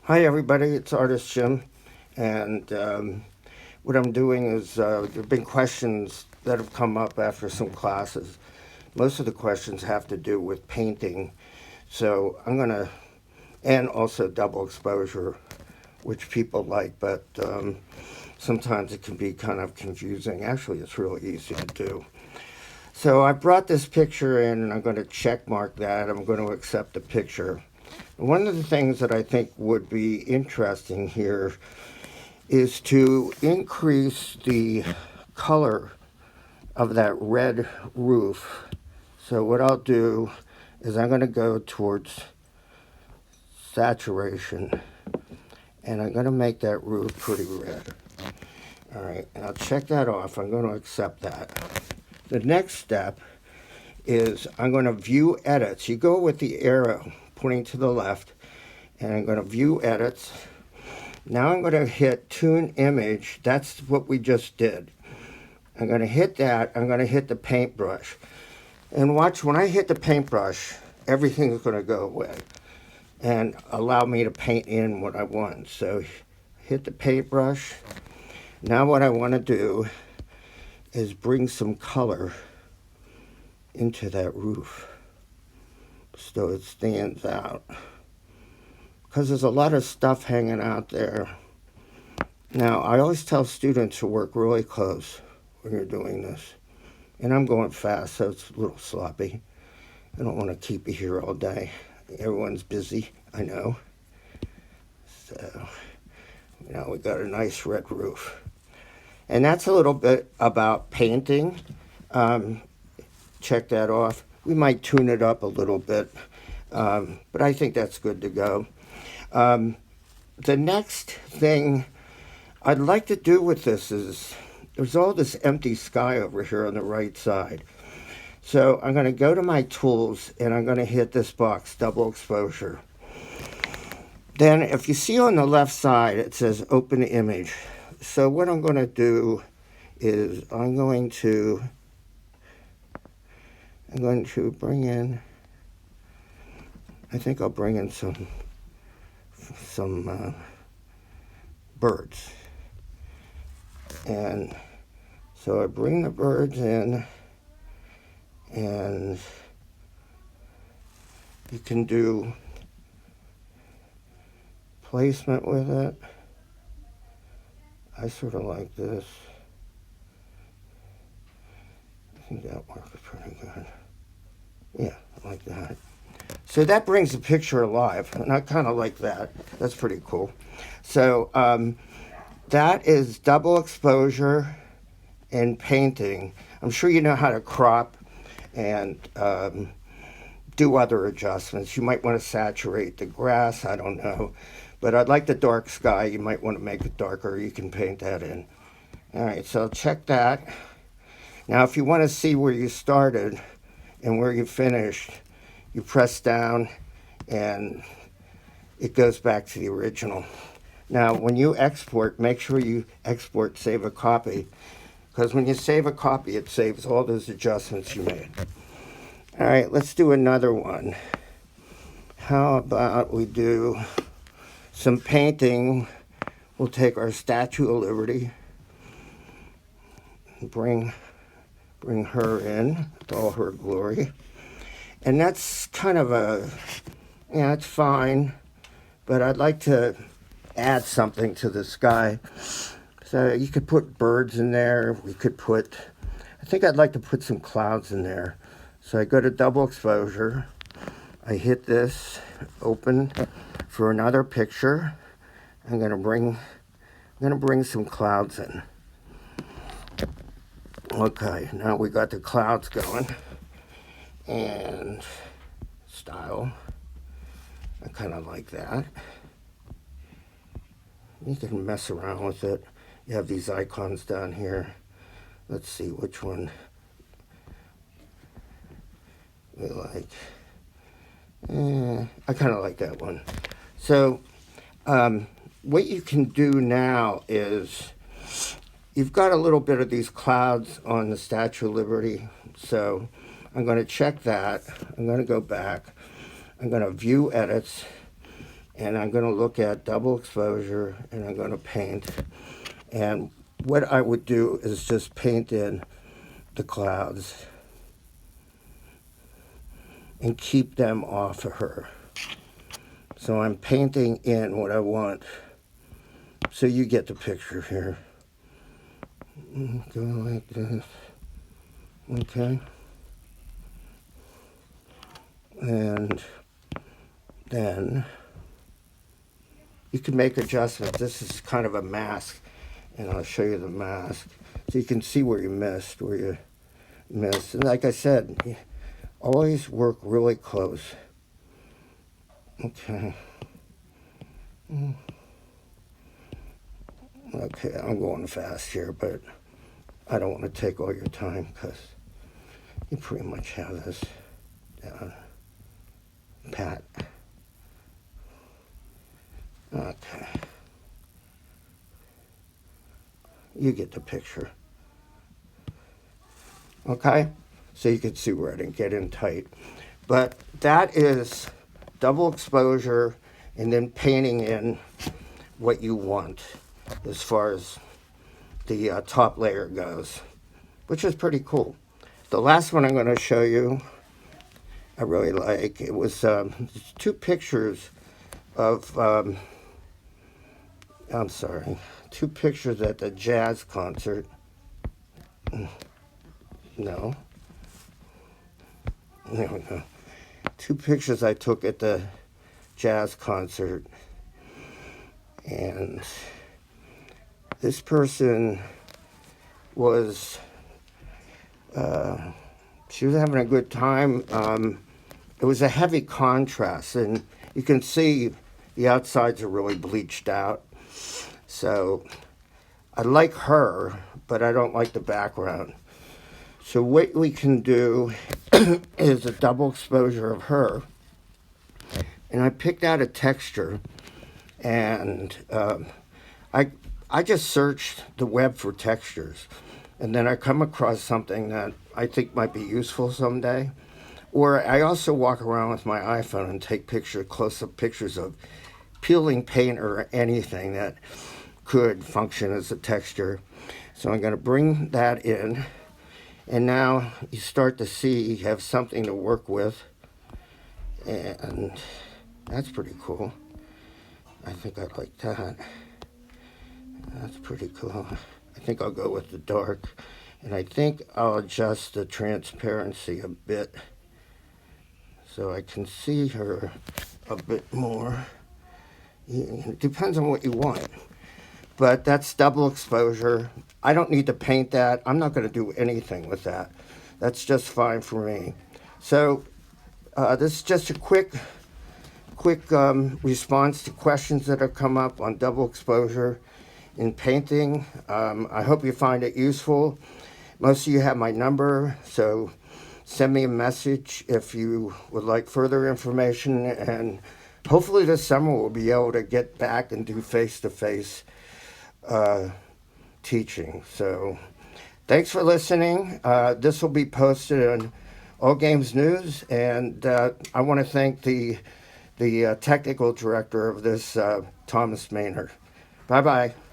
Hi everybody, it's Artist Jim, and what I'm doing is there have been questions that have come up after some classes. Most of the questions have to do with painting, so I'm going to, and also double exposure, which people like, but sometimes it can be kind of confusing. Actually, it's really easy to do. So I brought this picture in, and I'm going to check mark that. I'm going to accept the picture. One of the things that I think would be interesting here is to increase the color of that red roof. So what I'll do is I'm going to go towards saturation, and I'm going to make that roof pretty red. All right, and I'll check that off. I'm going to accept that. The next step is I'm going to view edits. You go with the arrow pointing to the left, and I'm going to view edits. Now I'm going to hit tune image. That's what we just did. I'm going to hit that. I'm going to hit the paintbrush. And watch, when I hit the paintbrush, everything is going to go away and allow me to paint in what I want. So hit the paintbrush. Now what I want to do is bring some color into that roof so it stands out, because there's a lot of stuff hanging out there. Now, I always tell students to work really close when you're doing this. And I'm going fast, so it's a little sloppy. I don't want to keep you here all day. Everyone's busy, I know. So, we got a nice red roof. And that's a little bit about painting. Check that off. We might tune it up a little bit, but I think that's good to go. The next thing I'd like to do with this is, there's all this empty sky over here on the right side. So I'm going to go to my tools, and I'm going to hit this box, double exposure. Then if you see on the left side, it says open image. So what I'm going to do is I'm going to bring in, I think I'll bring in some birds. And so I bring the birds in, and you can do placement with it. I sort of like this. I think that works pretty good. Yeah, I like that. So that brings the picture alive, and I kind of like that. That's pretty cool. So that is double exposure and painting. I'm sure you know how to crop and do other adjustments. You might want to saturate the grass, I don't know. But I'd like the dark sky. You might want to make it darker. You can paint that in. All right, so check that. Now, if you want to see where you started and where you finished, you press down and it goes back to the original. Now, when you export, make sure you export, save a copy, because when you save a copy, it saves all those adjustments you made. All right, let's do another one. How about we do some painting? We'll take our Statue of Liberty, bring her in with all her glory. And that's kind of it's fine, but I'd like to add something to the sky. So you could put birds in there. I think I'd like to put some clouds in there. So I go to double exposure. I hit this, open for another picture. I'm gonna bring some clouds in. Okay, now we got the clouds going. And style. I kind of like that. You can mess around with it. You have these icons down here. Let's see which one we like. I kind of like that one. So what you can do now is, you've got a little bit of these clouds on the Statue of Liberty. So I'm going to check that. I'm going to go back. I'm going to view edits. and I'm going to look at double exposure, and I'm going to paint. And what I would do is just paint in the clouds and keep them off of her. So I'm painting in what I want. So you get the picture here. Go like this. Okay. And then you can make adjustments. This is kind of a mask, and I'll show you the mask. So you can see where you missed, And like I said, always work really close. Okay. Okay, I'm going fast here, but I don't want to take all your time because you pretty much have this down pat. Okay. You get the picture. Okay? So you can see where I didn't get in tight. But that is double exposure and then painting in what you want as far as the top layer goes, which is pretty cool. The last one I'm going to show you, I really like. It was two pictures of, two pictures at the jazz concert. No. There we go. Two pictures I took at the jazz concert. And this person was, she was having a good time. It was a heavy contrast, and you can see the outsides are really bleached out. So I like her, but I don't like the background. So what we can do is a double exposure of her. And I picked out a texture, and I just searched the web for textures, and then I come across something that I think might be useful someday. Or I also walk around with my iPhone and take close-up pictures of peeling paint or anything that could function as a texture. So I'm going to bring that in, and now you start to see you have something to work with, and that's pretty cool. I think I like that. That's pretty cool. I think I'll go with the dark, and I think I'll adjust the transparency a bit so I can see her a bit more. It depends on what you want. But that's double exposure. I don't need to paint that. I'm not going to do anything with that. That's just fine for me. So this is just a quick response to questions that have come up on double exposure in painting. I hope you find it useful. Most of you have my number, so send me a message if you would like further information, and hopefully this summer we'll be able to get back and do face-to-face teaching. So thanks for listening. This will be posted on All Games News, and I want to thank the technical director of this, Thomas Maynard. Bye-bye.